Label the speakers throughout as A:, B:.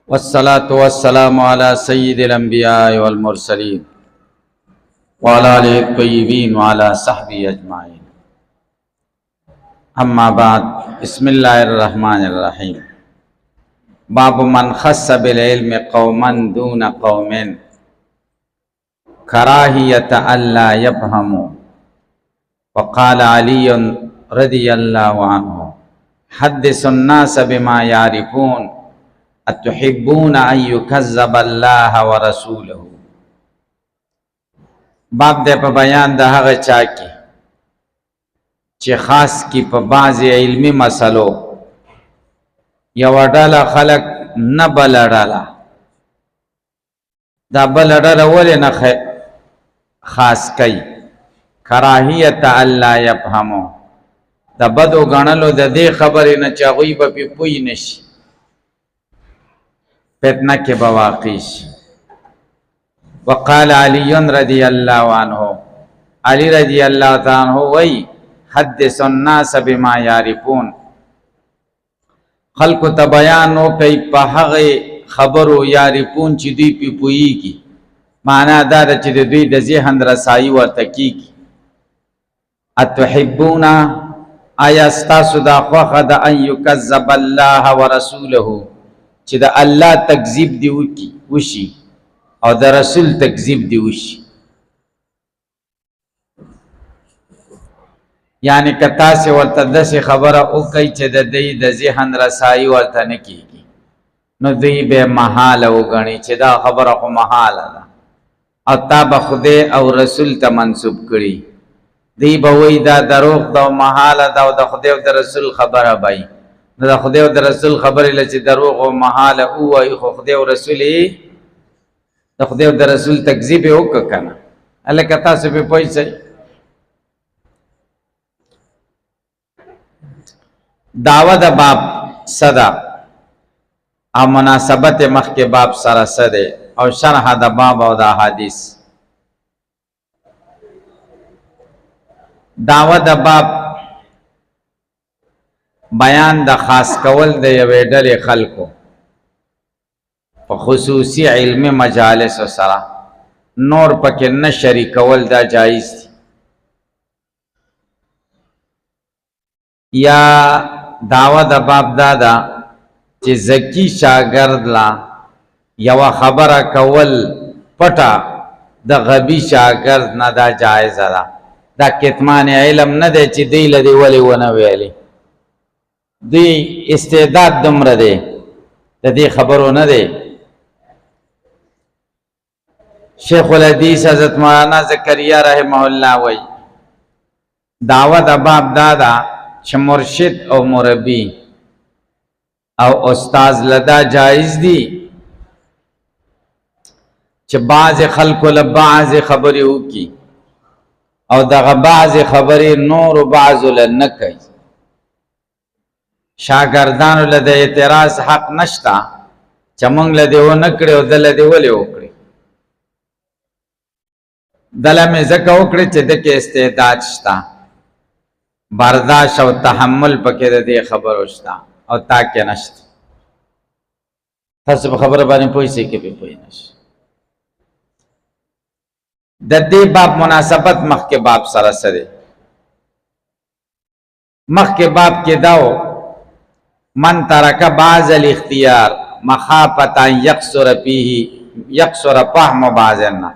A: والصلاة والسلام على سيد الأنبياء والمرسلين وعلى آله الطيبين وعلى صحبه أجمعين. أما بعد، بسم الله الرحمن الرحيم. باب من خص بالعلم قوما دون قوم كراهية ألا يفهموا. وقال علي رضي الله عنه: حدث الناس بما يعرفون اتحبون ان يكذب الله ورسوله. باب دې په بیان د هغه چا کې چې خاص کی په بعض علمی مسلو یو ډله خلق نه بل ډله دا بل ډله ولې نه خاص کوي؟ کراهیت الله يفهموا، د بدو غنلو د دې خبرې نه چې هغوی به پې پوی نشي، فتنه کې به واقع شي. وقال علی رضی الله عنه، علی رضی الله تعالی عنہ وی: حدث الناس بما یعرفون، خلق ته بیان وکړئ په هغه خبرو یعرفون چې دوی پې پوهیږي. معنا دا ده چې د دوی د ذهن رسایي ورته کېږي. اتحبون، آیا ستاسو دا خوښه ده ان یکذب الله ورسوله، چې د الله تکذیب دی وشي او د رسول تکذیب دی وشي؟ یعنی که تاسې ورته داسې خبره وکړئ چې د دوی د ذهن رسایي ورته نه کېږي، نو دوی به محاله وګڼي چې دا خبره خو محاله ده او تا به خدای او رسول ته منسوب کړي. دی به وایي دا دروغ ده او محاله ده او د خدای او د رسول خبره به وي. نو د خدای او د رسول خبرې له چې دروغ او محاله ووایي، خو خدای او رسول یې د خدای او د رسول تکذیب یې وکړه که نه؟ هلکه تاسو پې پوه شئ. دعوه د باب څه ده او مناسبت مخکې باب سره څه دی او شرح د باب او د احادیث. دعوه د باب بیان د خاص کول د یوې ډلې خلکو په خصوصي علمي مجالس سره، نور پکې نه شریکول دا جایز دي. یا دعوه د باب دا ده چې ذکی شاگرد لا یو خبره کول پټه د غبی شاگرد نه دا جایز ده. دا کتمان علم نه دی چې دی له دې ولې ونه ویلې، دی استعداد دومره دی د دې خبرو نه دی. شیخ الحدیث حضرت مولانا زکریا رحمه الله وی: دعوه د باب دا ده چې مرشد او مربی او استاز لدا جایز دی چې بعض خلکو له بعض خبرې وکړي او دغه بعض خبرې نور بعض له نه کوي. شاګردانو له د اعتراض حق نشته چې موږ له دې ونه کړې او ده له دې ولې وکړې. دله مې ځکه وکړې چې ده کې استعداد شته، برداشت او تحمل پکې د دې خبرو شته او تا کې نشته. تاسو په خبره باندې پوه شئ که پې پوه نشئ. د دې باب مناسبت مخکې باب سره څه دی؟ مخکې باب کې دا و: من ترک بعض الاختیار مخافة ان یقصر فهم بعض الناس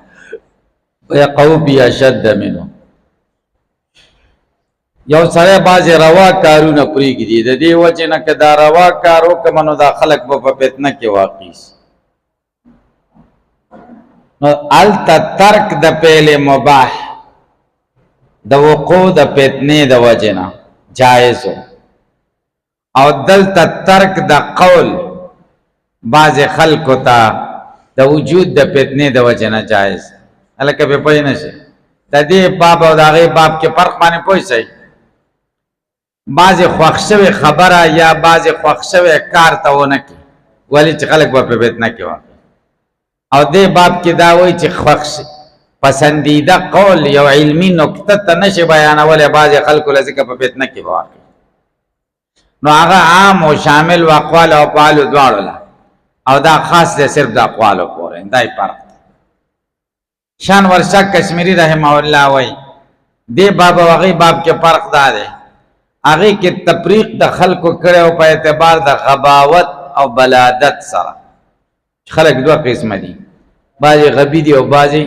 A: ویقع فی اشد منه. یو سړی بعضې روا کارونه پرېږدي، د دې وجې نه که دا روا کار وکړمه نو دا خلک به په فتنه کې واقع شي. نو هلته ترک د فعل مباح د وقوع د فتنې د وجې نه جایز و، او دلته ترک د قول بعضې خلکو ته د وجود د فتنې د وجې نه جایز. هلکه پې پوه نه شئ. د دې باب او د هغې باب کې فرق باندې پوه شئ. بعضې خوښ شوې خبره یا بعضې خوښ شوې کار ته ونه کړي، ولې چې خلک به په فتنه کې واقع. او دې باب کې دا وایي چې خوښ پسندیده قول یو علمي نکته ته نشي بیانولی، بعضې خلکو له ځکه په فتنه کې به واقع. نو هغه عام او شامل و اقوال او افعال دواړو له او دا خاص دی صرف د اقوالو پورې، دای فرق دی. شان ورشا کشمیری رحمه الله وای دی باب او هغه باب کې فرق دا دی، هغه کې تفریق د خلکو کړي او په اعتبار د غباوت او بلادت سره. خلک دوه قسم دي، بعضی غبی دي او بعضی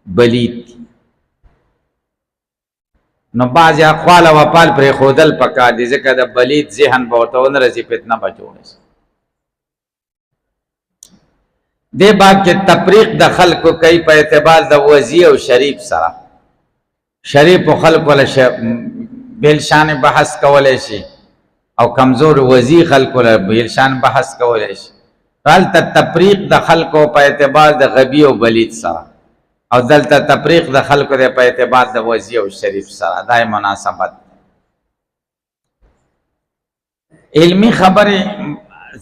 A: بلید دي. نو بعضی اقوال او افعال پر خودل پکار دي، ځکه د بلید ذهن به ورته ونرسي، فتنه به جوړه شي. دې باب کې تفریق د خلکو کوي په اعتبار د وضعي او شریف سره. شریف خلق ولا بیل شان بحث کولای شي او کمزور وضعي خلق ولا بیل شان بحث کولای شي. دلته تفریق د خلکو په اعتبار د غبي او بلید سره، او دلته تفریق د خلکو په اعتبار د وضعي او شریف سره. دا مناسبت. علمی خبره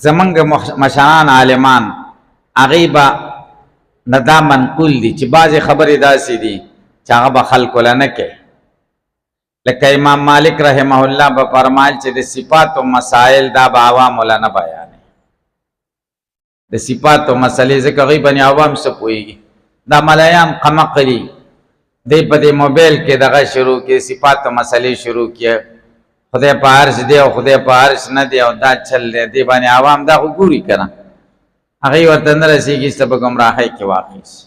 A: زمنګ مشران عالمان غیبا ندا منقول دي چې بعضې خبرې داسې دي چې هغه به خلکو له نه کوي. لکه امام مالک رحمه الله به فرمایل چې د صفاتو مسائل دا به عوامو له نه بیانوي. د صفاتو مسلې ځکه هغوی باندې عوام څه پوهېږي. دا ملایان قمقلي دی په دې موبایل کې دغه شروع کړي، صفاتو مسلې شروع کړي، خدای په عرش دی او خدای په عرش نه دی او دا چل دی. دې باندې عوام دا خو ګوري که نه، هغوی ورته نه رسېږي چې په ګمراهۍ کې واقع شي.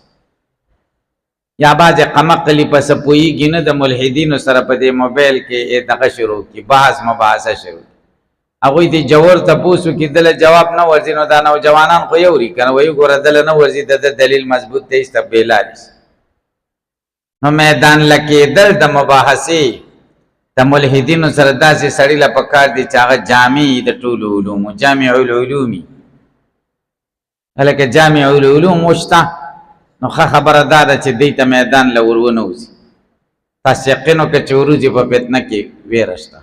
A: یا بعضې قمقلي پسې پوهېږي نه، د ملحدینو سره په دې موبایل کې دغه شروع کړي، بحث مباحثه شروع کړي. هغوی دې جوور تپوس وکړي، دله جواب نه ورځي. نو دا نوجوانان خو یوري که نه، وایي ګوره دله نه ورځي، د دلیل مضبوط دی، ایسته بېلارې شي. نو میدان لکېدل د مباحثې د ملحدینو سره داسې سړي له پکار دي چې هغه جامع د ټولو علومو، جامع العلومي. هلکه جامع العلوم وشته، نو ښه خبره دا ده چې دی ته میدان له ور ونوځي. تاسو یقین وکړه چې وروځي په فتنه کې ویره شته،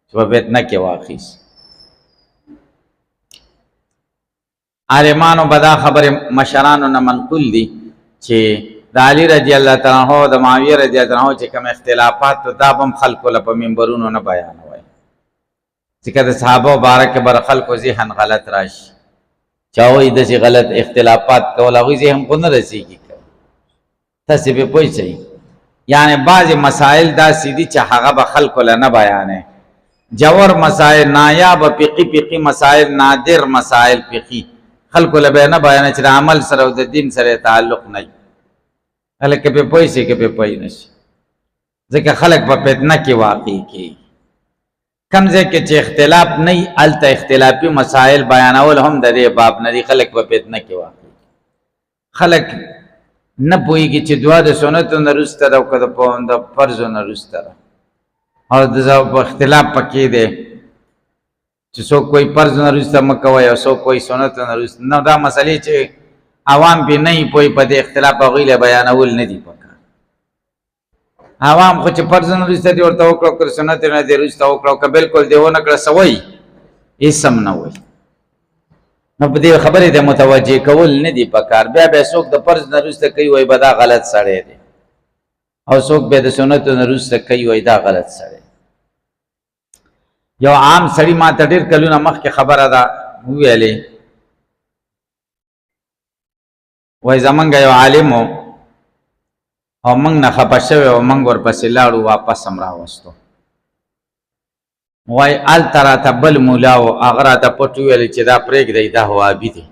A: چې په فتنه کې واقع شي. عالمانو به دا خبرې مشرانو نه منقول دي چې د علي رضی الله تعالی عنہ او د معاویه رضی الله عنہ چې کوم اختلافات دا به هم خلکو له په منبرونو نه بیانوي، ځکه د صحابه مبارک بر خلکو ذهن غلط راشي. چاوی داسې غلط اختلافات کول هغوی ذهن خو نه رسېږي. تاسې پرې پوه شئ. یعنې بعضې مسایل داسې دي چې هغه به خلکو له نه بیانوي. جوور مسائل، نایاب فقهي مسائل، نادر مسائل فقهي خلکو له به نه بیانوي چې د عمل سره او د دین سره تعلق نه وي. هلکه پرې پوه شئ که پرې پوه نه شي، ځکه خلک په فتنه کې واقع کېږي. کم ځای کې چې اختلاف نه وي هلته اختلافي مسائل بیانول هم د دې باب نه دي. خلک په فتنه کې واقع کېږي. خلک نه پوهېږي چې دعا د سنتو نه وروسته ده او که د فرضو نه وروسته ده، او د اختلاف پکې دی چې څوک کوئی فرض نه وروسته مه کوئ او څوک کوئی سنتو نه وروسته. نو دا مسلې چې عوام پرې نه وي پوهې، په دې اختلاف هغوی له بیانول نه دي پکار. عوام خو چې فرض نه وروسته دې ورته وکړه، که سنت نه دې وروسته وکړه، که بلکل دې ونه کړه څه وایي، هېڅ هم نه وایي. نو په دې خبرې ته متوجه کول نه دي پکار. بیا څوک د فرض نه وروسته کوي وایي به دا غلط سړی دی، او څوک بیا د سنتو نه وروسته کوي وایي دا غلط سړی. یو عام سړي ما ته ډېر کلونه مخکې خبره ده وویلې، وایي زمونږ یو عالم و او موږ نه خفه شوی او موږ ورپسې لاړو، واپس هم راوستو. وایي هلته راته بل مولا و، هغه راته پټ وویلې چې دا پرېږدئ، دا وهابي دی.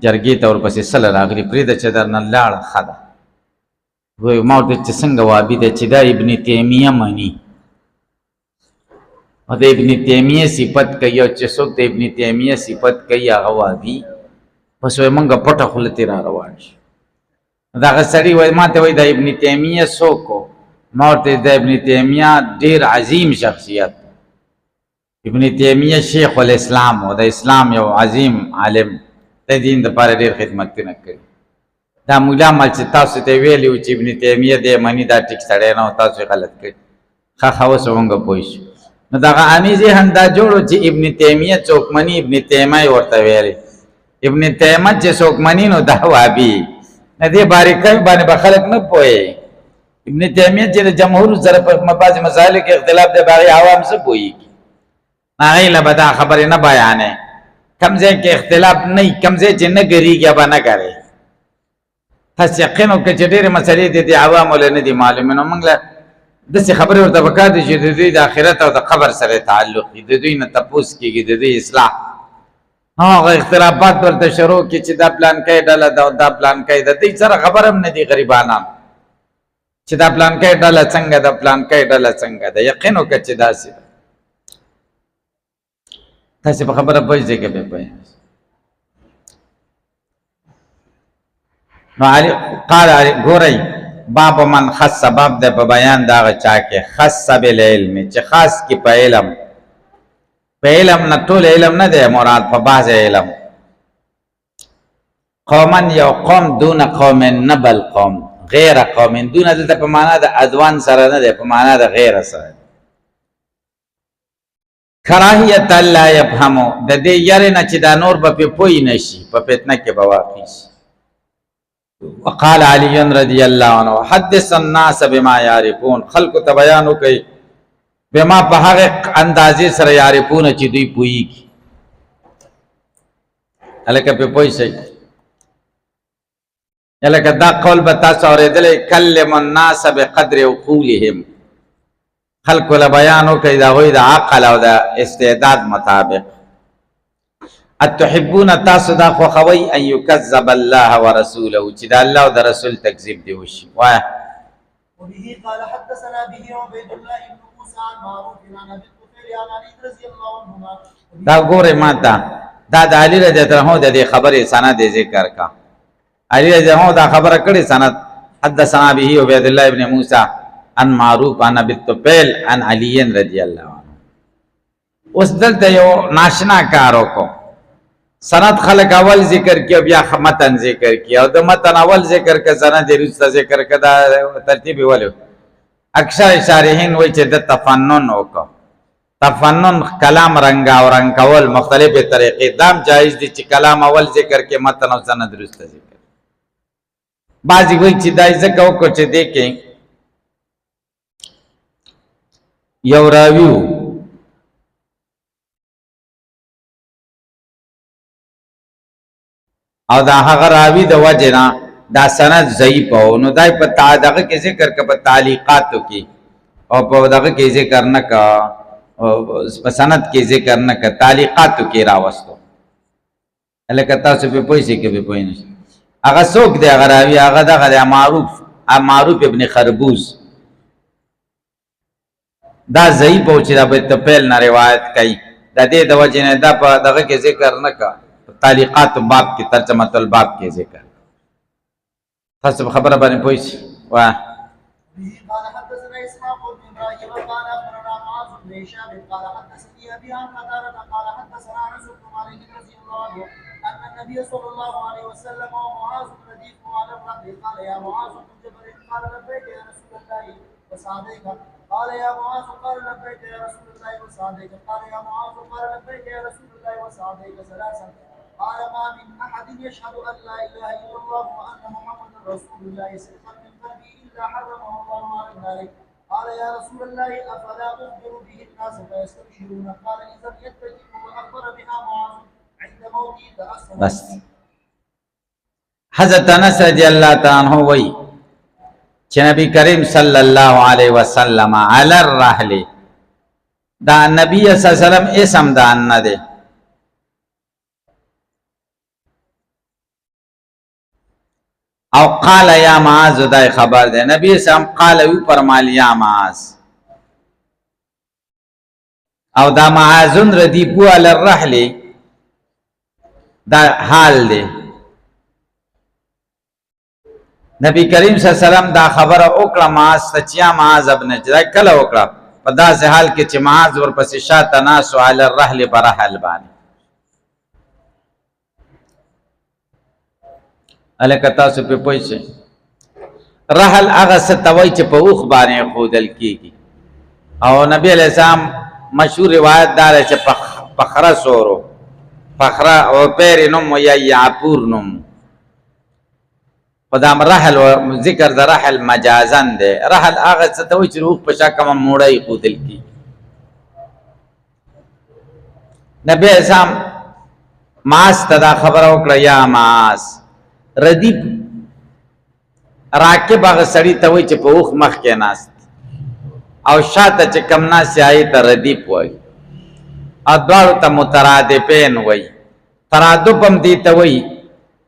A: جرګې ته ورپسې سله راغلي، پرېږده چې درنه لاړه ښه ده. وایي ما ورته چې څنګه وهابي دی چې دا ابن تیمیه مني او د ابن تیمیه صفت کوي، او چې څوک د ابن تیمیه صفت کوي هغه وهابي. بس وایي موږ پټه خوله ترې را روان شو. دغه سړي وایي ما ته وایي د ابن تیمیه څوک و؟ ما ورته د ابن تیمیه ډېر عظیم شخصیت، ابن تیمیه شیخ الاسلام و، د اسلام یو عظیم عالم، د دین دپاره ډېر خدمتونه کړي. دا مولا مل چې تاسو ته ویلي و چې ابن تیمیه دی مني، دا ټیک سړی نه و، تاسو یې غلط کړي. ښه اوس موږ پوه شو. نو دغه عامي ذهن دا جوړ چې ابن تیمیه څوک مني، ابن تیمیه ورته ویلې. ابن تیمیه چې څوک مني نو دا وهابي. نه دې باریکۍ باندې به خلک نه پوهې. ابن تیمیه چې د جمهور سره په بعضې مسایلو کې اختلاف دی، به هغې عوام څه پوهېږي؟ هغې له به دا خبرې نه بیانې. کمزه کې اختلاف نه، کمزه چې نه ګریږي به نه ګري. تاسو یقین وکړئ چې ډېرې مسلې دي عوامو له نه دي معلومې، نو موږ له داسې خبرې ورته پکار دي چې د دوی د آخرت او د قبر سره تعلق وي، د دوی نه تپوس کېږي، د دوی اصلاح. هغه اختلافات ورته شروع کړي چې دا پلانکی ډله ده او دا پلانکی ده، دوی سره خبر هم نه دي غریبانان چې دا پلانکی ډله څنګه ده، پلانکی ډله څنګه ده. یقین وکړه چې داسې ده. تاسې په خبره پوهېږئ که بې پوهېږئ؟ نو قال ګورئ باب من خص، باب ده په بیان دا هغه چا کې خص بالعلم چې خاص کی په علم. په علم نه ټول علم نه دی مراد، په بعض علم. قومن یو قوم دون قوم نه بل قوم غیر قوم، دون دلته په معنا د ادوان سره نه دی، په معنا د غیر سره. کراهیت الله یفهمو، د دې یاره نه چې دا نور به په پوی نشي، په فتنه کې به واقع شي. وقال علی رضی الله عنه حدث الناس بما يعرفون، خلق ته بیان وکي بما په هغه اندازې سره يعرفون چې دوی پويږي. الکه په پوي شي، الکه دا قول به تاسو اورېدلې کلم الناس بقدر عقولهم، خلق له بیان وکي دا وې د عقل او د استعداد مطابق. اتحبون تاسو دا خو خوي ان يكذب الله ورسوله، چې دا الله او د رسول تکذیب دی وشي. وای
B: وبه قال حدثنا به عبيد الله بن موسى عن معروف عن ابي الطفيل عن علي رضي الله عنهما.
A: دا ګوره ماته دا د علي رضی الله عنه د خبرې سند ذکر کا. علي رضی الله عنه دا خبره کړي سند حدثنا به عبيد الله بن موسى عن معروف عن ابي الطفيل عن علي رضي الله عنه. اوس دلته یو ناشنا کارو کو، سند خلق اول ذکر کیا بیا متن ذکر کیا، او د متن اول ذکر کا سند رسته ذکر کا، دا ترتیب ولو. اکثر شارحین وایي چې د تفنن وکړه، تفنن کلام رنگا او رنگ کول مختلفه طریقې دام جایز دي، چې کلام اول ذکر کې متن او سند رسته ذکر. بعضی وایي چې دای ځکه وکړه چې دې کې یو راویو او دا هغه راوی د وجنا دا سند ضعیف او نو دای په دغه کې ذکر ک په تعلیقاتو کې او په دغه کې ذکر نه کا، په سند کې ذکر نه کا، تعلیقاتو کې راوستو. الکه تاسو په پوښتنه کې به پوښتنه نشئ. هغه څوک دی هغه راوی؟ هغه دغه معروف ابن خربوز. دا ضعیف او چې دا په تپل نه روایت کوي، د دې د وجنه دا په دغه کې ذکر نه کا، تعلیقات باب کی ترجمه الباب کے ذکر. تاسو خبره باندې پوښتنه وا.
B: قال حدثنا اسحاق بن ابراهيم قال اخبرنا معاذ بن هشام قال حدثني ابي عن قتاده قال حدثنا انس بن مالك رضي الله عنه ان النبي صلى الله عليه وسلم ومعاذ بن رديف على الرحل قال يا معاذ بن جبل قال لبيك يا رسول الله وسعديك قال يا معاذ قال لبيك يا رسول الله وسعديك قال يا معاذ قال لبيك يا رسول الله وسعديك ثلاثا قال ما من احد يشهد ان لا اله الا الله وان محمدا رسول الله صدقا من قلبه الا حرمه الله على النار. قال يا رسول الله افلا اخبر به الناس فيستبشرون؟ قال اذا يتجب واخبر بها معاذ عند موته تاثر.
A: بس حضرت انس رضی اللہ تعالی عنہ وی چې نبی کریم صلی الله علیه وسلم علی الرحل، دا نبی صلی الله علیه وسلم اسم دا نه دی، او قال یا معاذ دا خبر ده. نبی سم قال وی فرمایل یا معاذ، او دا معاذ ردی بو علی الرحل دا حال ده. نبی کریم صلی الله علیه وسلم دا خبر وکړه معاذ ته چې معاذ ابن جدا کله وکړه په داسې حال کې چې معاذ ورپسې شاته ناس علی الرحل برحل باندې. الکه تاسو په پوښتنه رحل هغه ستوي چې په اوخ باندې خودل کیږي، او نبی علیہ السلام مشهور روایت دار چې پخره سورو پخره او پیر نوم یا یعپور نوم. خدام رحل و ذکر د رحل مجازن ده. رحل هغه ستوي چې اوخ په شکه موړی خودل کی. نبی علیہ السلام معاذ ته دا خبره وکړه یا معاذ. ردیف راکب هغه سړي ته وایي چې په اوښ مخ کې ناست او شاته چې کم ناست هغې ته ردیف وایي او دواړو ته مترادفین وایي. ترادف هم دې ته وایي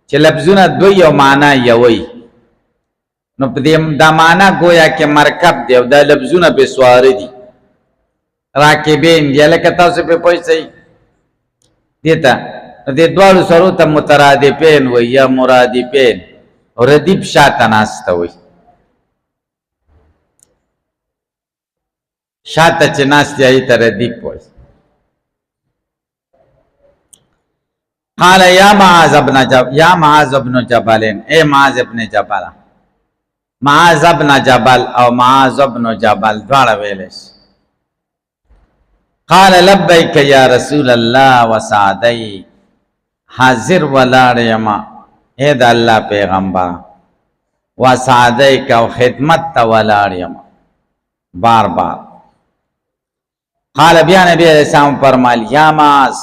A: چې لفظونه دوی او معنا یوی. نو په دې دا معنا گویا کې مرکب دی او دا لفظونه به سواره دي راکبین دی. لکه تاسو په پوه شئ دې ته دې دواړو سرو ته مترادفین وایي یا مرادفین. ردیف شاته ناسته وایي، شاته چې ناست دی هغې ته ردیف وایي. قال یا معاذ ابن جبل، اے معاذ ابن جبل. معاذ ابن جبل او معاذ ابن جبل دواړه ویلی شي. قال لبیک یا رسول الله وسعدی، حاضر ولاړ یما اے د الله پیغمبر، وسعدیک او خدمت ته ولاړ یما بار بار. قال بیا نبی علیہ السلام فرمایل یا معاذ،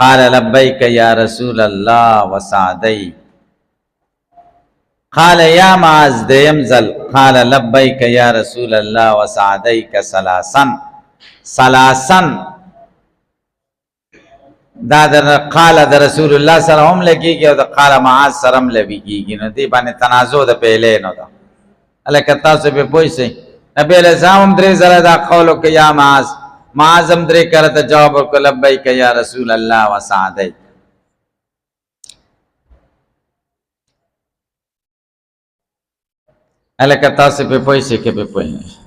A: قال لبیک یا رسول الله وسعدی. قال یا معاذ دیم ځل، قال لبیک یا رسول الله وسعدیک ثلاثا. دا در قال د رسول الله سره هم لګیږي او د قال معاذ سره هم لګیږي. نو دې باندې تنازع د پیلې نو ده. هلکه تاسو به پوه شئ نبی علیہ السلام هم درې ځله دا قول وکړ یا معاذ، معاذ هم درې کله ته جواب وکړ لبیک یا رسول الله وسعدیک. هلکه تاسو په پوه شئ که په پوه نه شئ.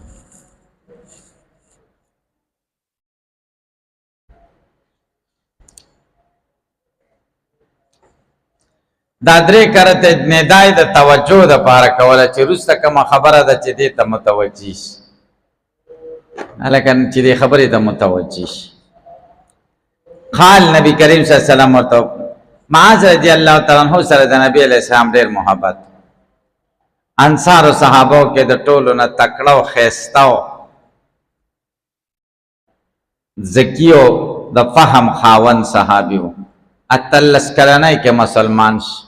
A: دا درې کرته ندای د توجه د پاره کوله چې وروسته کومه خبره ده چې دې ته متوجه شي. هلکه چې دې خبرې ته متوجه شي. قال نبی کریم صلی الله علیه وسلم ورته معاذ رضی الله تعالی عنہ سره د نبی علیہ السلام ډېر محبت. انصار او صحابو کې د ټولو نه تکړه او ښایسته او ذکي او د فهم خاوند صحابي و. اتلس کلنۍ کې مسلمان شي.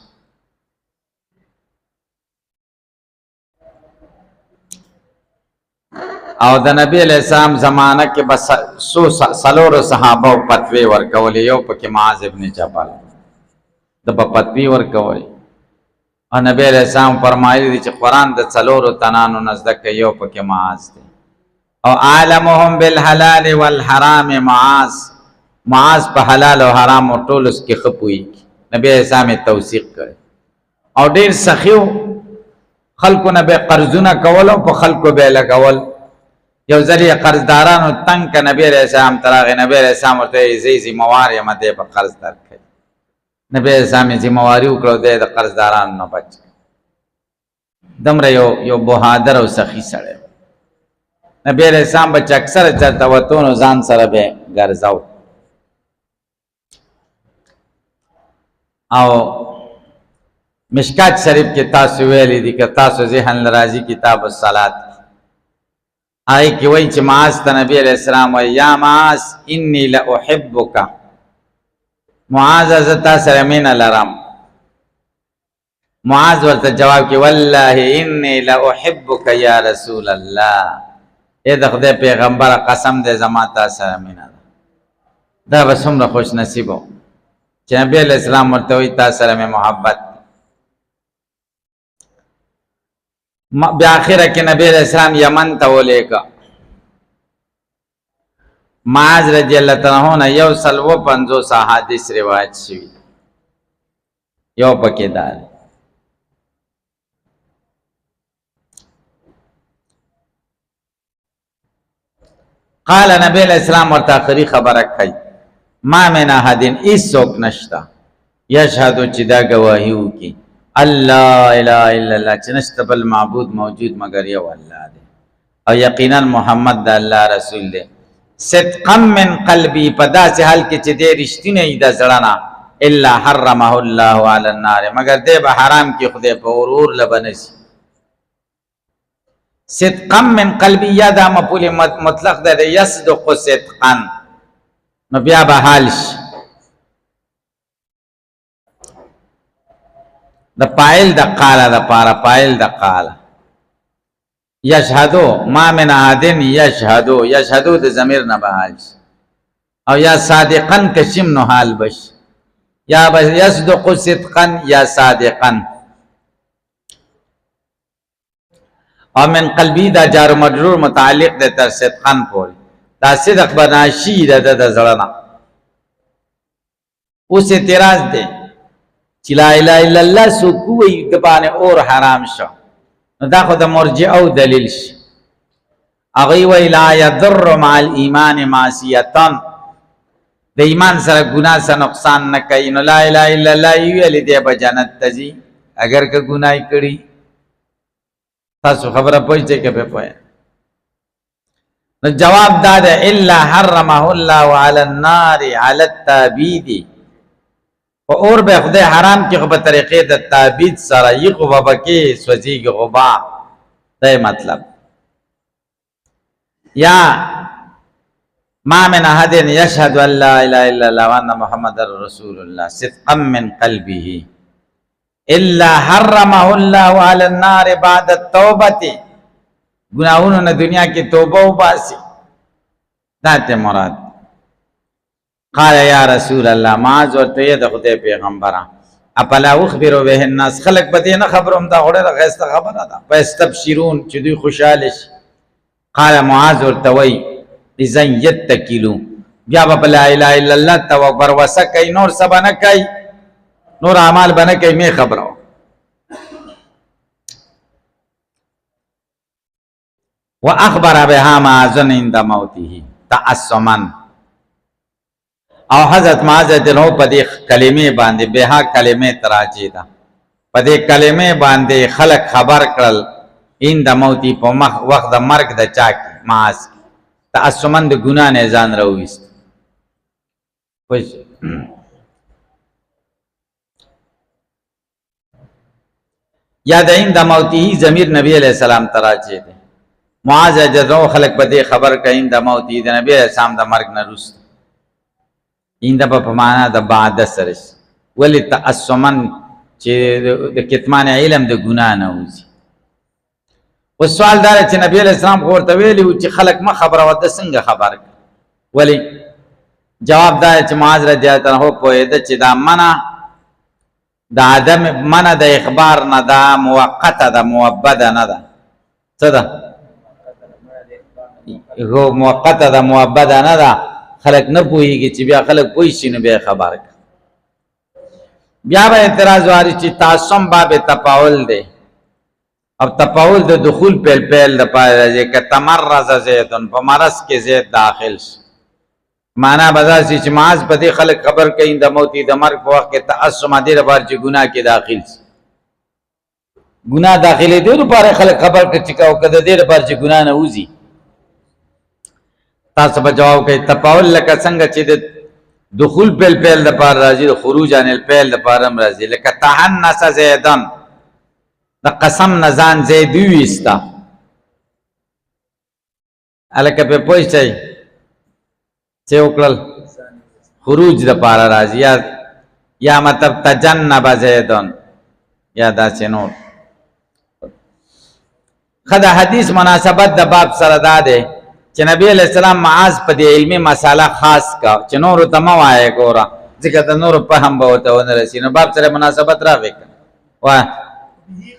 A: او د نبی علیہ السلام زمانه کې بس څلورو صحابه فتوی ورکولې. یو پکې معاذ ابن جبل د په فتوی ورکولې. او نبی علیہ السلام فرمایلی دي چې قرآن د څلورو تنانو نه زده کوي، یو پکې معاذ دی. او عالمهم بالحلال والحرام معاذ، معاذ په حلال او حرام او ټولو کې ښه پوهېږي. نبی علیہ السلام یې توثیق کړی او ډېر سخي و. خلکو نه به قرضونه کول او په خلکو به یې لګول. یو ځل یې قرضدارانو تنګ که نبی علیہ السلام ته راغی. نبی علیہ السلام ورته وایي زه ذمهوار یم دی به قرض درکوي. نبی علیہ السلام یې ذمهواري وکړه او دی د قرضدارانو نه بچ کړ. دومره یو بهادر او سخي سړی و. نبی علیہ السلام به چې اکثره چېرته وتو نو ځان سره به یې ګرځاو. او مشکات شریف کې تاسو ویلی دي که تاسو ذهن لراځي کتاب الصلات هغې کې وایي چې معاذ ته نبی علیہ السلام وایي یا معاذ انی لاحبک، معاذ زه تا سره مینه لرم. معاذ ورته جواب کې والله انی لاحبک یا رسول الله، ای د خدای پیغمبره قسم دی زما تا سره مینه ده. دا به څومره خوش نصیب و چې نبی علیہ السلام ورته وایي تا سره مې محبت. بیا آخره کې نبی علیہ السلام یمن ته ولیږه. معاذ رضی الله تعالی عنہ 150 احادیث روایت شوي. یو پکې دا دی قال نبی علیہ السلام ورته آخري خبره کوي ما من احد هیڅوک نشته یشهد چې دا ګواهي وکړي الله اله الا الله چې نشته بل معبود موجود مگر یو الله دی او یقینا محمد د الله رسول دی. صدقا من قلبی په داسې حال کې چې دی رښتینی د زړه نه الا حرمه الله علی النار مگر دی به حرام کې خدای په اور لبنسي. صدقا من قلبی یا دا مفعول مطلق ده یصدق صدقا نو بیا به حال شي د پایل د قال د پارا پایل د قال یشهدو ما من احدن یشهدو یشهدو د ضمیر نه بحال او یا صادقا کشم نو حال بش یا یصدق صدقا یا صادقا او من قلبی دا جار مجرور متعلق ده تر صدقا پوری دا صدق بناشی ده ده زړه اوس اعتراض ده چې لا اله الا الله سو کوی د باندې اور حرام شو نو دا خو د مرجئه او دلیل شي اغه وی لا یضر مع الايمان معصیتان د ایمان سره ګناه سره نقصان نه کوي نو لا اله الا الله ویل دی به جنت تزي اگر که ګناي کړي تاسو خبره پوهیږئ کې په پوهه نو جواب دا ده الا حرمه الله على النار على التابید اور به خدای حرام کې په طریقې د تعبید سره یې غوبه کې سوځيږي غوبا دا مطلب یا ما من احد يشهد ان لا اله الا الله وان محمد رسول الله صدقا من قلبه الا حرمه الله على النار بعد التوبه گناہوں نے دنیا کی توبہ وباسی داتے مراد قال یا رسول الله معاذ ورته د خدای پیغمبره اپلا اخبروا به الناس خلق بدی نه خبروم دا غوړه غیسته خبره ده فاستبشرون چې دوی خوشاله شي قال معاذ ورته وی اذن یتکلوا بیا په لا اله الا الله توبر وسکای نور سبا نه کوي نور اعمال بنه کوي می خبرو واخبر بها معاذ عند موته تعصما او حضرت معاذ دلو په دې کلمې باندې بها کلمې تراجی ده په دې کلمې باندې خلق خبر کړل عند موتی په وخت د مرګ د چا کې معاذ تعصما د ګناه نه ځان راوست خوش یا د عند موتی ضمیر نبی علیہ السلام تراجی ده معاذ جزو خلق په دې خبر کین د موتی د نبی علیہ السلام د مرګ نه رست اینده په معنا د بعد سرش ولی تعصما چې د کتمان علم د ګنا نه وځي و سوال دار چې نبی علیہ السلام ورته ویلی چې خلق ما خبره ود څنګه خبر ولی جواب دا چې معاذ رضی الله عنه په دې چې دا منع د عدم منع د اخبار نه دا موقته ده مؤبده نه ده څه ده هو موقته ده مؤبده نه ده خلق نه پوهیږي چې بیا خلق پوه شي نو بیا خبر بیا به اعتراض واري چې تعصم باب تپاول دی او تپاول د دخول پیل د پاره چې تمرز زیدن په مرز کې زید داخل شي معنا بازار چې معاذ په دې خلق خبر کوي د موتی د مرګ په وخت کې تعصم دې لپاره چې ګناه کې داخل شي ګناه داخلي دې لپاره خلق خبر کوي چې او کده دې لپاره چې ګناه نه وځي تاسو په جواب کوي تپاول لکه څنګه چې د دخول پیل د پار راځي د خروج ان پیل د پارم راځي لکه تحنس زیدن د قسم نزان زید ویستا الکه په پوښتای چې وکړل خروج د پار راځي یا مطلب تجنب زیدن یا دا څنور خدا حدیث مناسبت د باب سره ده چې نبی علیہ السلام معاذ په دې علمي مساله خاص کا چې نور ته ما وایي ګوره ځکه د نور په هم به وته ونرسي نو باب سره مناسبت راوي وای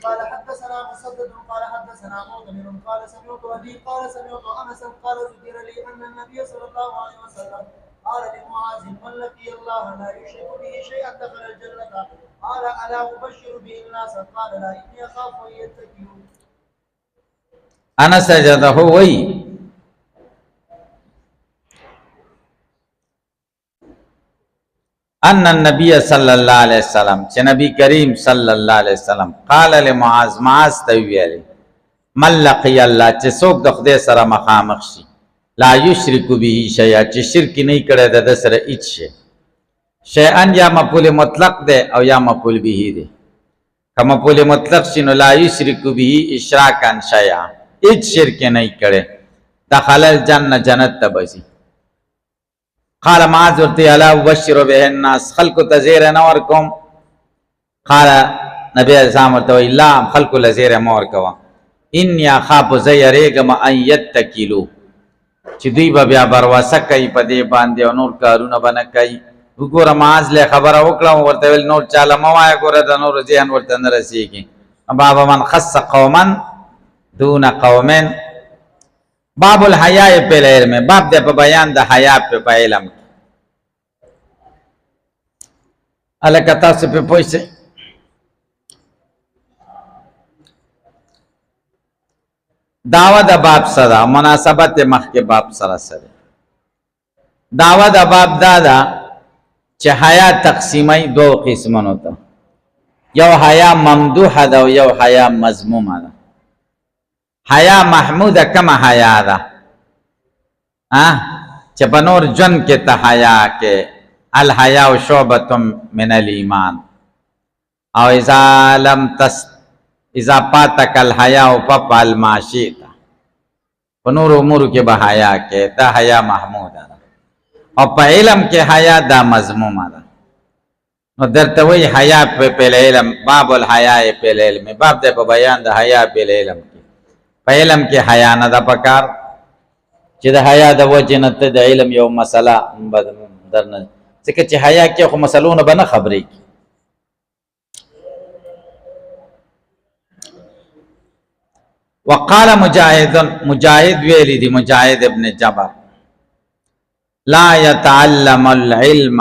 B: قال حدثنا مسدد قال حدثنا مؤمن قال سمعت ابي قال سمعت انس قال ذكر لي ان النبي صلى الله عليه وسلم قال لمعاذ من لقي الله لا يشرك به شيئا دخل الجنه قال الا ابشر به الناس قال لا اني اخاف ان يتكلوا
A: انس جده وای ان النبي صلی الله علیه وسلم چې نبی کریم صلی الله علیه وسلم قال لمعاذ معاذ ته ویل من لقي الله چې څوک د خدای سره مخامخ شي لا یشرک به شیئا چې شرک نه کړي د سره هیڅ شي شیئا یا مفعول مطلق ده او یا مفعول به ده کما مفعول مطلق شنو لا یشرک به اشراکا شیئا هیڅ شرک نه کړي دخل الجنه جنت ته بشي قال معاذ ورته الا وبشر به الناس خلق تزير نوركم قال نبی اسلام ورته وی لا خلق لزیر مور کوا انی اخاف زیریګم ان یتکلوا چې دوی به بیا برواسه کوي په دې باندې او نور کارونه بنه کوي. وګوره معاذ له خبره وکړه ورته ویل نور چاله مه وایه ګوره د نور ذهن ورته نه رسېږي. باب من خص قوما دون قوم. باب الحیاء په علم باب د په بیان د حیا په علم. الکه تاسو په پوښتنه دعوه د باب سره مناسبت مخ کې باب سره سره دعوه د باب دادا چې حیا تقسیمای دو قسمونو ته یو حیا ممدوح ده او یو حیا مذمومه ده. حیا محموده کما حیا ده چې په نور جن کې ته حیا کې الحیا شعبة من الایمان او اذا پاتک الحیا ففعل ما شئت په نور امور کې به حیا کې دا حیا محموده ده او په علم کې حیا دا مذمومه ده. نو درته وی حیا په علم باب الحیا په علم باب د په بیان د حیا په علم کې. په علم کې حیا نه ده پکار چې د حیا د وجه نه ته د علم یو مسله درنه ځکه چې حیا کې خو مسلونه به نه خبرې کی. وقال مجاهد ویلی دی مجاهد ابن جبر لا يتعلم العلم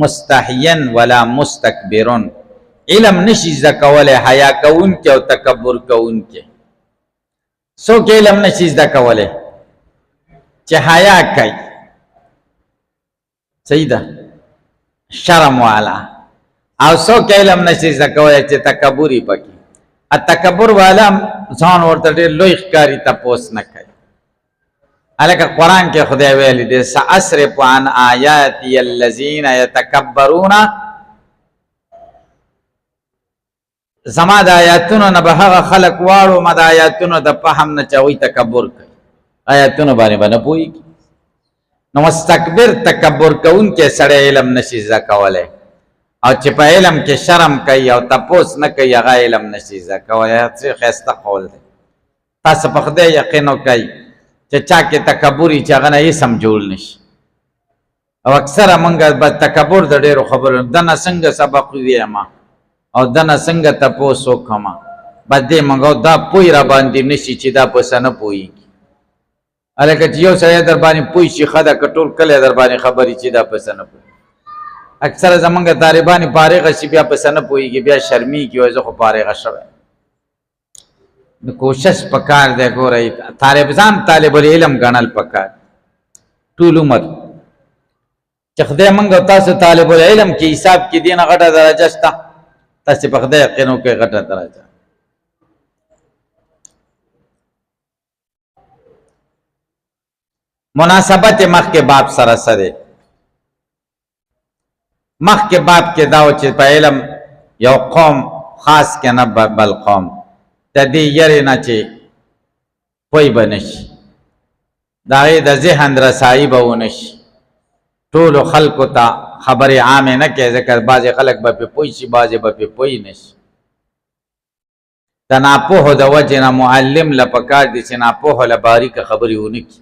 A: مستحيا ولا مستكبر. علم نشي زکوله حیا کون کې او تکبر کون کې. سو کې علم نشي زکوله چې حیا کوي صحیح ده شرم والا او سو کې علم نشي زکوله چې تکبري پکې. التکبر والا ځان ورته ډېر لوی ښکاري تپوس نه کوي. الکه قرآن کې خدای ویلی دی سأصرف عن آیاتی الذین یتکبرون زما د آیاتونو نه به هغه خلق واړو ما د آیاتونو د فهم نه چوي تکبر کوي آیاتونو باندې به نه پوهېږي. نو مستکبر تکبر کوونکی سړی علم نشي زده کولی او چې په علم کې شرم کوي او تپوس نه کوي هغه علم نشي زده کولی. څه ښایسته قول دی. تاسو په خدای یقین وکئ چې چا کې تکبري چې هغه نه اسم جوړ نشي. او اکثره مونږ به تکبر د ډېرو خبرو دنه څنګه سبق ویما او دنه څنګه تپوس وکړم بس دې مونږ دا پوی را باندې نشي چې دا پس نه پوهېږي. هلکه چې یو سړی در باندې پوه شي ښه ده که ټول کلی در باندې خبرې چې دا پس نه پوهېږي. اکثره زمونږ طالبان فارغه شي بیا پس نه پوهېږي بیا شرمېږي وایي زه خو فارغه شوی. نو کوشش پکار دی ګورئ طالبان طالب العلم ګڼل پکار ټول عمر چې خدای موږ او تاسو طالب العلم کې حساب کې دینه غټه درجه شته تاسو په خدای یقین وکړئ غټه درجه. مناسبت مخکې باب سره سره مخکې باب کې دا و چې په علم یو قوم خاص کې نه بل قوم د دې یری نه چې پوی به نشي د هغې د ذهن رسایي به ونشي ټولو خلکو ته خبرې عامې نه کوي ځکه بعضې خلک به پې پوه شي بعضې به پې پوه نشي. د ناپوهو د وجې نه معلم له پکار دي چې ناپوهو له باریکه خبرې ونه کړي.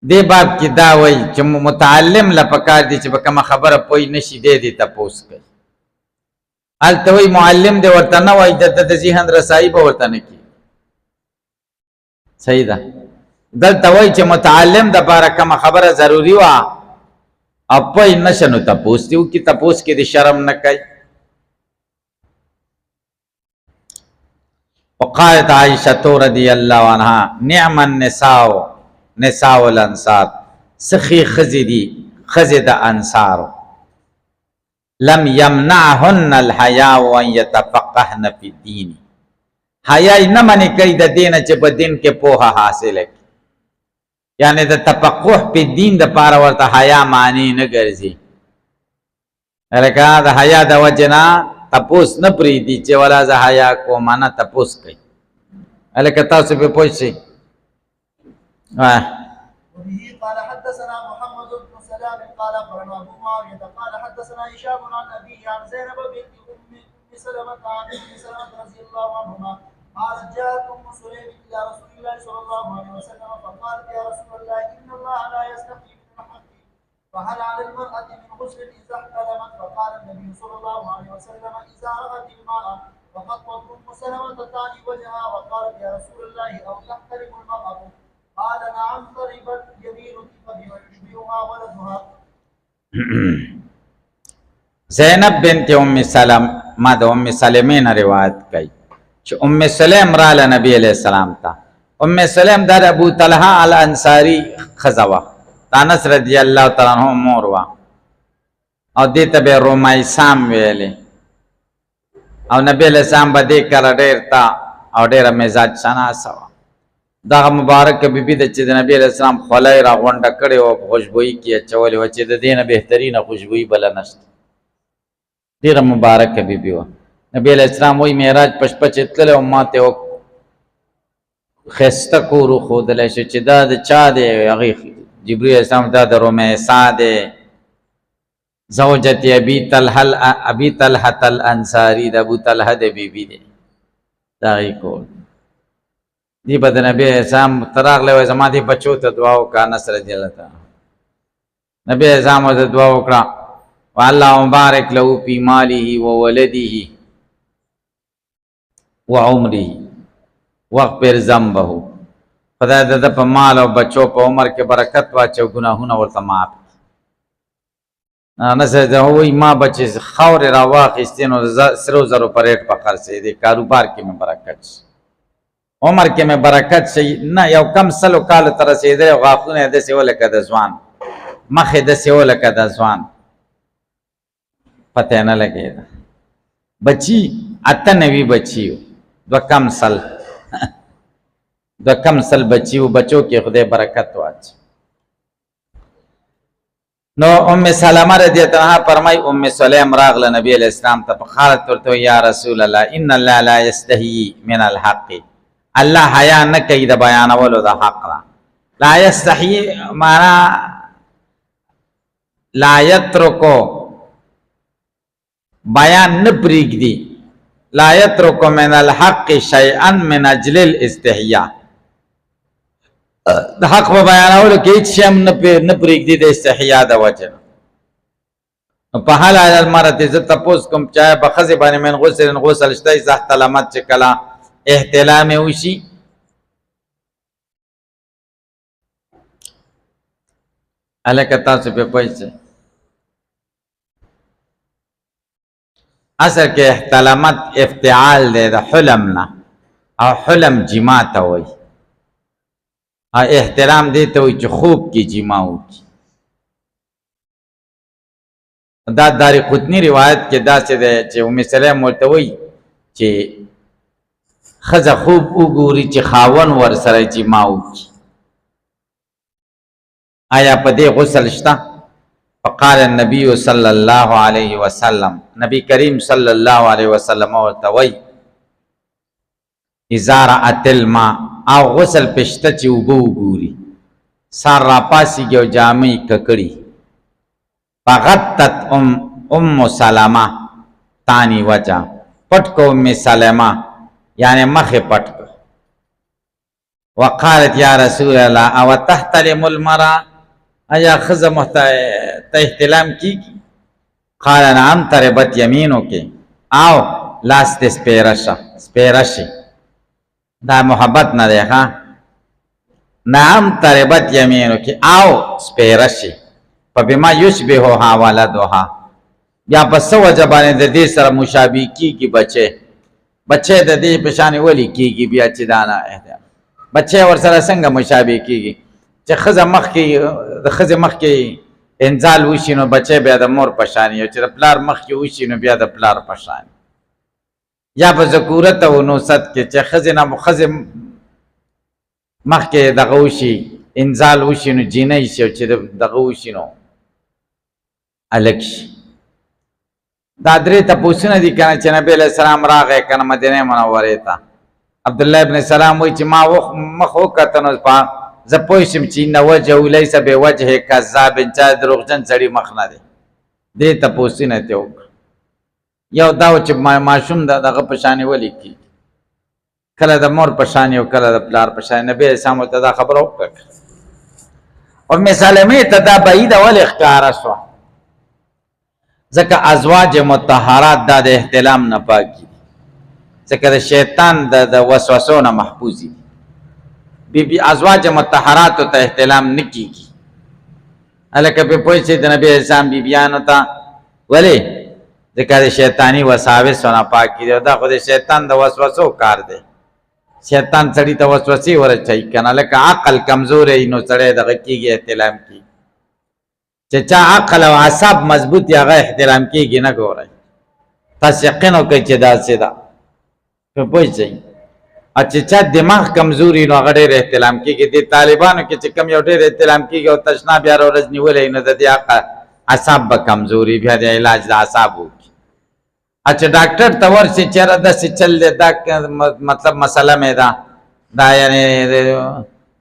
A: دې باب کې دا وایي چې متعلم له پکار دي چې په کومه خبره پوه نشي دی دې تپوس کوي. هلته وایي معلم دې ورته نه وایي د ذهن رسایي به ورته نه کړي. صحیح ده. دلته وایي چې متعلم دپاره کومه خبره ضروري وه او پوه نشه نو تپوس دې وکړي. تپوس کې دې شرم نه کوي. وقالت عائشة رضی الله عنها نعم النساء نساء الانصار سخی خزی دی خزی د انصار لم يمنعهن الحياء وان يتفقهن في الدين. حیا نه منې کوي د دین چې په دین کې پوهه حاصله کړي یعنی د تفقه په دین د پاره ورته حیا معنی نه ګرځي. لکه د حیا د وجه نه تپوس نه پرېږدي چې ولا زه حیا کوم نه تپوس کوي. لکه تاسو پې پوه شئ.
B: وبه قال حدثنا محمد بن سلام قال اخبرنا ابو معاويه قال حدثنا هشام عن ابيه عن زينب سلمة عن ام سلمة رضي الله عنهما قالت جاءت ام سليم الى رسول الله صلى الله عليه وسلم فقالت يا رسول الله ان الله لا يستحي من الحق فهل على المرأة من غسل إذا احتلمت؟ فقال النبي صلى الله عليه وسلم إذا رأت الماء فخطت أم سلمة تعني وجهها وقالت يا رسول الله أو تحترم المرأة؟ قال نعم ضربت يمينك فبما يشبهها ولدها.
A: زینب بنت ام سلم ما د ام سلمین روایت کوي چې ام سلم را ل نبی علیہ السلام ته. ام سلم د ابو طلحه الانصاری خزوه انس رضی الله تعالی عنہ مور وا او دې ته به رومایسام ویلې او نبی علیہ السلام به دې کړه ډېر تا او ډېر مزاج شناسه وا. دا مبارک بیبي د چې د نبی علیہ السلام خولای را غونډه کړي او خوشبوئی کې اچولې و چې د دې نه بهترینه خوشبوئی بل نشته. ډېره مبارک بیبي و. نبی علیہ السلام وی معراج پشپه چې تللی او ما ته ښایسته کور وښودلی شو چې دا د چا دی؟ هغې جبریل علیہ السلام دا د رومیسا دی زوجت ابي طلحة الانصاري د ابو طلحه د بیبي دی. دا هغې کور دی به د نبی علیہ السلام ته راغلی وی زما دې بچو ته دعا وکړه. انس رضی الله تعالی نبی علیہ السلام ورته دعا وکړه والله مبارک له فی ماله وولده وعمره واغفر ذنبه. خدای د په مال او بچو په عمر کې برکت واچو ګناهونه ورته معاف. نه څه وایي ما بچې خاورې را واخیستې نو سرو زرو په ریټ په خرڅې دي کاروبار کې مې برکت شي عمر کې مې برکت شي. نه یو کم سلو کالو ته رسېدلی غاښونه یې داسې ولکه د ځوان مخ یې داسې ولکه د ځوان پته نه لګېده. بچي 98 بچي و دوه کم سل بچي و بچو کې خدای برکت واچ. نو ام سلمہ رضی الله عنها فرمای ام سلیم راغله نبی علیہ السلام ته فقالت ورته یا رسول الله ان الله لا یستحیی من الحق. الله حیا نه کوي د بیانولو د حق را. لا یستحیی معنا لا یترکو بیان نه پریږدي. لا یترکو من الحق شیئا من اجل الاستحیا. د حق په بیانولو کې هیڅ شی نه پرېږدي د استحیا د وجه نه. په حال المرأة زه تپوس کوم چې په ښځې باندې من غسل شته اذا احتلمت چې کله احتلام یې وشي. هلکه تاسو پې پوه شئ اصل کې احتلمت افتعال دی د حلم نه او حلم جما ته وایي. احترام دی ته وایي چې خوب کې جما وکړي. دا دارقطني روایت کې داسې دی چې ام سلیم ورته وایي چې ښځه خوب وګوري چې خاوند ورسره جما وکړي. آیا په دې غسل شته؟ فقال النبي صلى الله عليه وسلم نبی کریم صلی الله علیه وسلم ورته وایي اذا رأت الماء او غسل پشته چې اوبه وګوري سار را پاسېږي او جامې ککړي. فغطت ام سلمه تانی وجه پټ کو ام سلمه یعنی مخې پټ کو. وقالت یا رسول الله او تحتلم المرأة ایا ښځه ته احتلام کیږي؟ قال نعم تربت یمینو کې او لاس دې سپیره شي. دا محبت نه دی ښه. نعم تربت یمینو کې او سپیره شي فبما یشبهها ولدها. بیا په څه وجه باندې د دې سره مشابه کیږي بچه د دې په شان ولي کیږي بیا چې دا نه بچه ورسره څنګه مشابه کیږي چې ښځه مخکې انزال وشي نو بچه بیا د مور په شان یو چې د پلار مخکې وشي نو بیا د پلار په شان. یا په ذکورت او نوست کې چې ښځې مخکې دغه وشي انزال وشي نو جینۍ شي او چې دغه وشي نو هلک شي. دا درې تپوسونه دي که نه چې نبی علیه السلام راغی که نه مدینې منورې ته. عبدالله ابن سلام وایي چې ما مخ وکته نو زه پوه شم چې ان وجهه لیس بوجه کذاب. چا دروغجن سړي مخ نه دی. دې تپوسونه ترې وکړه. یو دا و چې ماشوم دغه په شانې ولیکي، کله د مور په شانې او کله د پلار په شانې. نبي اسلام ورته دا خبره وکړه. ام سلمې ته دا بعیده ولې ښکاره شوه؟ ځکه ازواج مطهرات دا د احتلام نه پاکي، ځکه د شیطان د وسوسو نه محفوظي دي. ازواج مطهراتو ته احتلام نه کیږي. هلکه پې پوه شئ د نبي اسلام بیبیانو ته ولې؟ ځکه د شیطاني وساوسو نه پاکي دي. دا خو د شیطان د وسوسو کار دی. شیطان سړي ته وسوسې ورچوي که نه. لکه عقل کمزوری نو سړی دغه کېږي، احتلام کېږي. چې چا عقل او اعصاب مضبوط یا هغه احترام کېږي نه. ګورئ تاسو یقین وکړئ چې داسې ده، پوه شئ. او چې چا دماغ کمزوري نو هغه ډېر احترام کېږي. د طالبانو کې چې کوم یو ډېر احترام کېږي او تشناب بیا ورځ نیولی نو د دې اعصاب به کمزوري، بیا د علاج د اعصابو وکړي. چې ډاکټر ته ورشي چېرې داسې چل دی، دا مطلب مسله مې ده، دا یعنې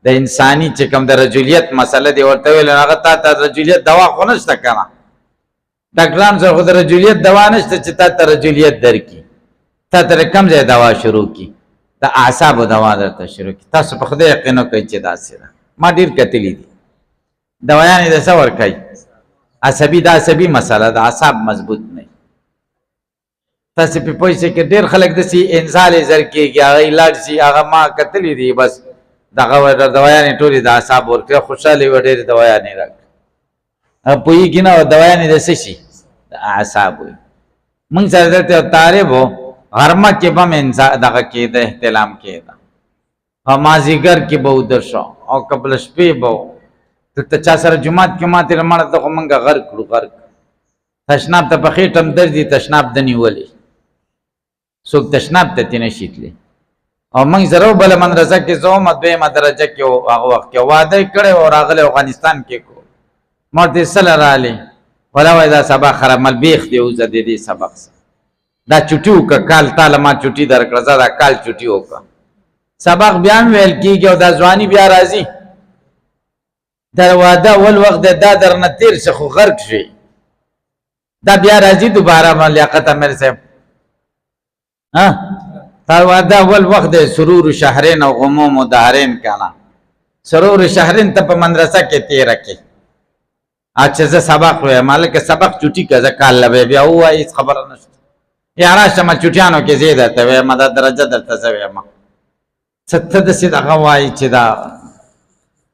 A: د انساني چې کوم د رجولیت مسله دی، ورته ویل هغه تا ته رجولیت دوا خو نشته که نه؟ ډاکټرانو سره خو د رجولیت دوا نشته چې تا ته رجولیت درکړي. تا ته کوم ځای دوا شروع کړي؟ د اعصابو دوا درته شروع کړي. تاسو په خدای یقین وکړئ چې داسې ده. ما ډېر کتلي دي دوايانې د څه ورکوي؟ عصبي، د عصبي مسله د اعصاب مضبوط نه. تاسو په پوه شئ کې ډېر خلک داسې انزال یې زر کېږي، هغه یې لاړ شي. هغه ما کتلي دي، بس دغه دوايانې ټولې د اعصاب ورکړه، خوشحالې وه، ډېرې دوايانې راکړه. هغه پوهېږي نه، دوايانې د څه شي؟ د اعصاب وي. موږ سره دلته یو طالب و، غرمه کې به هم دغه کېده، احتلام کېده، او مازدیګر کې به ودر شو او قبل شپې به و. دلته چا سره جومات کې ماتې مړه ته خو موږ غرق کړو، غرق. تشناب ته په خېټه هم درځي، تشناب ده نیولې، څوک تشناب ته ترې نشي تللی. او موږ سره بله مدرسه کې زه وم، دویمه درجه کې هغه وخت کې واده یې کړی و، راغلی افغانستان کې کو. ما ورته څه له رالې؟ ولا وایي دا سبق خراب مل بیخ دی، وځه د دې سبق څه دا چوټي وکړه، کال تا له ما چوټي درکړه، زه دا کال چوټي وکړه. سبق بیا هم ویل کېږي او دا ځواني بیا راځي. در واده اول وخت دی، دا درنه تېر شه خو غرق شي، دا بیا راځي دوباره. لیاقت امیر صاحب تا واده اول وخت دی، سرور شهرین او غموم دهرین کنه. سرور شهرین ته په مدرسه کې تېره کړي. چې زه سبق وایم، هلکه سبق چوټي که زه کال له بیا ووایي، هېڅ خبره نشته. یا راشه ما چوټیانو کې زه درته وایم، دا درجه درته زه وایم. څه ته داسې دغه وایي چې دا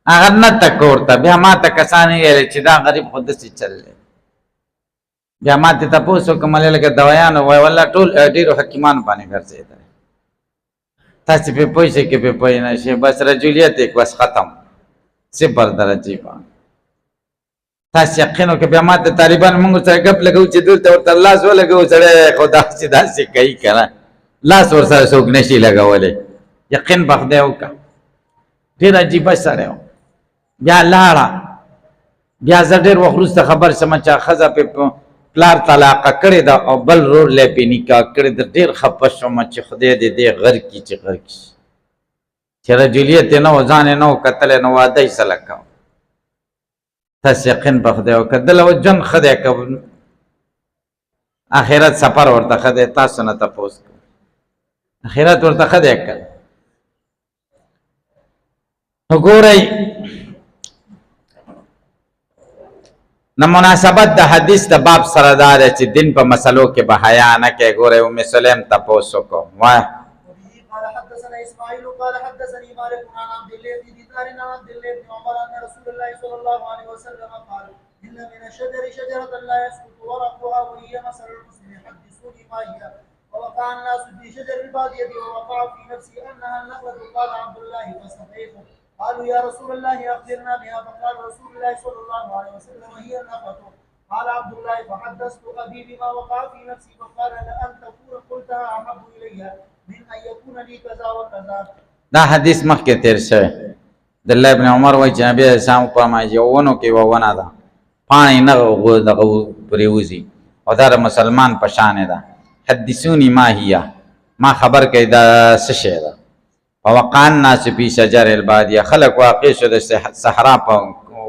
A: هغه نه تکه ورته. بیا ما ته کسان ویلې چې دا غریب خو داسې چل دی. بیا ما ته تپوس وکړم، لکه دوايانو وایي والله ټول ډېرو حکیمانو باندې ګرځېدلی. تاسې پې پوه شئ که پې پوه نه شئ، بس رجولیت یک بس ختم، صفر درجې باندې. تاسې یقین وکړه. بیا ما ته طالبان موږ سره ګپ لګوو چې دلته ورته لاس ولګوو، سړی خو داسې داسې کوي که نه، لاس ورسره څوک نشي لګولی. یقین په خدای وکړه. ډېر عجیبه سړی و. بیا لاړه. بیا زه ډېر وخت وروسته خبر شم چې ښځه پې پلار طلاقه کړې ده او بل رور لی پې نکاح کړې ده. ډېر خفه شوم چې خدای دې دې غرق کړي چې غرق شي. چې رجولیت یې نه و، ځان یې نه و کتلی، نو واده یې څه لکه. تاسې یقین په خدای وکړه. دله و ژوند ښه دی که آخرت سفر ورته ښه دی؟ تاسو نه تپوس کوو، آخرت ورته ښه دی که؟ نو ګورئ، نو مناسبت د حدیث د باب سره دا دی چې دین په مسلو کې به حیا نه کوي. ګورئ ام سلیم تپوس وکړو، وایه
B: قال حدثنا اسماعيل قال حدثني مالك عن عبد الله بن دينار عن عبد الله بن عمر ان رسول الله صلى الله عليه وسلم قال ان من الشجر شجره لا يسقط ورقها وهي مثل المسلم حدثوني ما هي. ووقع الناس في شجر الباديه ووقع في نفسي انها النخله. قال عبد الله فاستحييت. قالوا يا رسول الله اخبرنا بها. فقال رسول الله صلى الله عليه وسلم وهي النخله. قال عبد الله فحدثت ابي بما وقع في نفسي. فقال لان تكون قلتها احب الي من ان يكون لي كذا وكذا.
A: دا حدیث مخکې تیر شوی. د الله ابن عمر وایي چې نبي علیه السلام فرمایي چې ونو کې یوه ونه ده، پاڼې نه دغه پرېوځي او دا د مسلمان په شانې ده. حدثوني ما هي، ما خبر کوي دا څه شی ده. فوقع الناس فی شجر البادیه، خلک واقع شو د صحرا په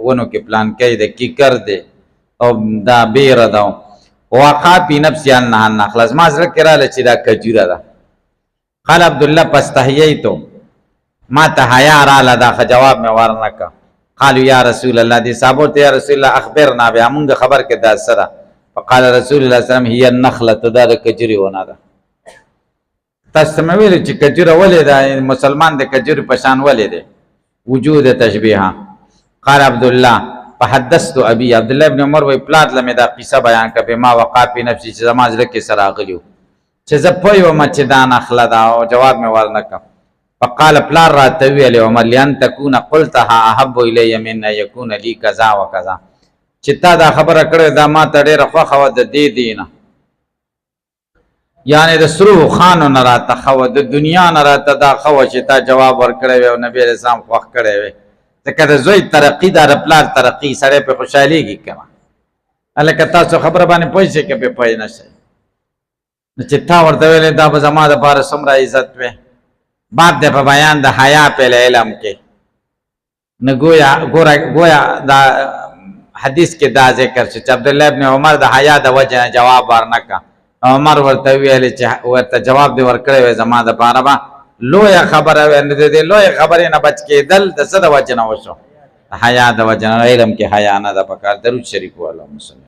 A: ونو کې پلان کوي د کیکر دی او دا بیره ده وقع فی نفسی انها النخل ما زړه کې راله چې دا کجوره ده. قال عبدالله فاستحییتو ما ته حیا راله دا جواب مې ورنکړه. قالوا یا رسول الله دې صحابو ته یا رسول الله اخبرنا بیا مونږ خبر کې دا سره. فقال رسول الله صلی الله علیه وسلم هي النخله دا د کجوري ونه ده. تاسو مې ویل چې کجوره ولې ده مسلمان د کجوري په شان ولې ده وجود تشبیه. قال عبدالله فحدثت ابي عبد الله ابن عمر وی پلات لمه دا قصه بیان ک به ما وقع په نفسي چې زما زړه کې سره غلیو چې زه پوی و مچ دا نخله دا او جواب مې ورنکم. فقال پلار را تویل عمر لئن تكون قلتها احب الي من يكون لي كذا وكذا چې تا دا خبره کړې دا ما ته ډېره خوښه وه د دې دینه یعنی د سرو خانو نه راته ښه وه د دنیا نه راته دا ښه وه چې تا جواب ورکړی وی او نبي علیه السلام خوښ کړی وی ځکه د زوی ترقي دا د پلار ترقي سړی پې خوشحالېږي که نه هلکه تاسو خبره باندې پوه شئ که پې پوه نه شئ نو چې تا ورته ویلې دا به زما دپاره څومره عزت وی باب دی په بیان د حیا په علم کې نو ګویا دا حدیث کې دا ذکر شو چې عبدالله ابن عمر د حیا د وجه نه جواب ورنکړه. عمر ورته ویلې چې ورته جواب دې ورکړی وی زما دپاره به لویه خبره وی نو د دې لویې خبرې نه بچ کېدل د څه د وجه نه وشو؟ د حیا د وجه نه. علم کې حیا نه ده پکار. درود شریف ووایه.